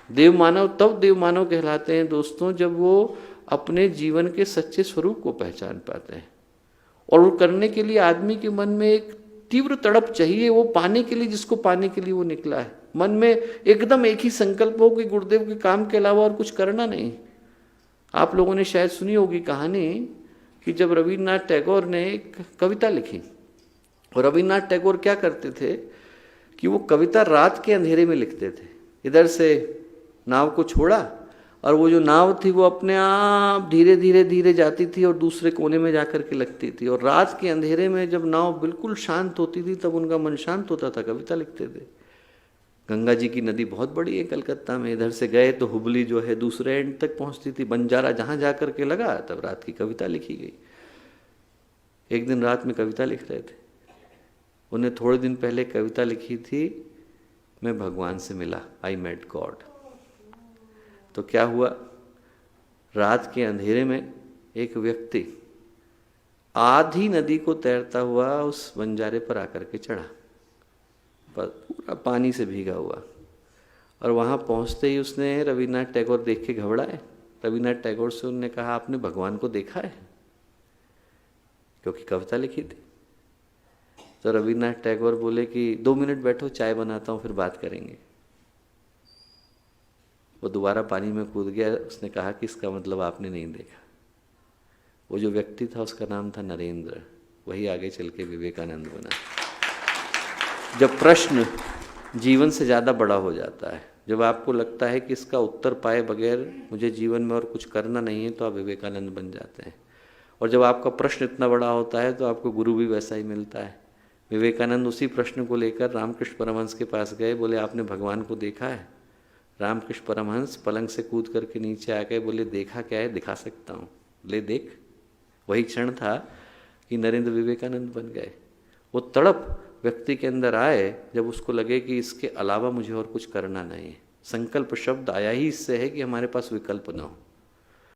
देव मानव तब देव मानव कहलाते हैं दोस्तों जब वो अपने जीवन के सच्चे स्वरूप को पहचान पाते हैं। और वो करने के लिए आदमी के मन में एक तीव्र तड़प चाहिए, वो पाने के लिए, जिसको पाने के लिए वो निकला है। मन में एकदम एक ही संकल्प हो कि गुरुदेव के काम के अलावा और कुछ करना नहीं। आप लोगों ने शायद सुनी होगी कहानी कि जब रविन्द्रनाथ टैगोर ने एक कविता लिखी, और रविन्द्रनाथ टैगोर क्या करते थे कि वो कविता रात के अंधेरे में लिखते थे। इधर से नाव को छोड़ा और वो जो नाव थी वो अपने आप धीरे धीरे धीरे जाती थी और दूसरे कोने में जाकर के लगती थी। और रात के अंधेरे में जब नाव बिल्कुल शांत होती थी तब उनका मन शांत होता था, कविता लिखते थे। गंगा जी की नदी बहुत बड़ी है कलकत्ता में, इधर से गए तो हुबली जो है दूसरे एंड तक पहुंचती थी, बंजारा जहां जाकर के लगा तब रात की कविता लिखी गई। एक दिन रात में कविता लिख रहे थे, उन्हें थोड़े दिन पहले कविता लिखी थी, मैं भगवान से मिला, आई मेट गॉड। तो क्या हुआ, रात के अंधेरे में एक व्यक्ति आधी नदी को तैरता हुआ उस बंजारे पर आकर के चढ़ा, पूरा पानी से भीगा हुआ। और वहाँ पहुँचते ही उसने रविन्द्रनाथ टैगोर देख के घबराए। रविन्द्रनाथ टैगोर से उन्होंने कहा, आपने भगवान को देखा है? क्योंकि कविता लिखी थी। तो रविन्द्रनाथ टैगोर बोले कि 2 मिनट बैठो, चाय बनाता हूँ, फिर बात करेंगे। वो दोबारा पानी में कूद गया। उसने कहा कि इसका मतलब आपने नहीं देखा। वो जो व्यक्ति था उसका नाम था नरेंद्र, वही आगे चल के विवेकानंद बना। जब प्रश्न जीवन से ज़्यादा बड़ा हो जाता है, जब आपको लगता है कि इसका उत्तर पाए बगैर मुझे जीवन में और कुछ करना नहीं है, तो आप विवेकानंद बन जाते हैं। और जब आपका प्रश्न इतना बड़ा होता है तो आपको गुरु भी वैसा ही मिलता है। विवेकानंद उसी प्रश्न को लेकर रामकृष्ण परमहंस के पास गए, बोले आपने भगवान को देखा है? रामकृष्ण परमहंस पलंग से कूद करके नीचे आ गए, बोले देखा क्या है, दिखा सकता हूँ, ले देख। वही क्षण था कि नरेंद्र विवेकानंद बन गए। वो तड़प व्यक्ति के अंदर आए जब उसको लगे कि इसके अलावा मुझे और कुछ करना नहीं है। संकल्प शब्द आया ही इससे है कि हमारे पास विकल्प ना हो।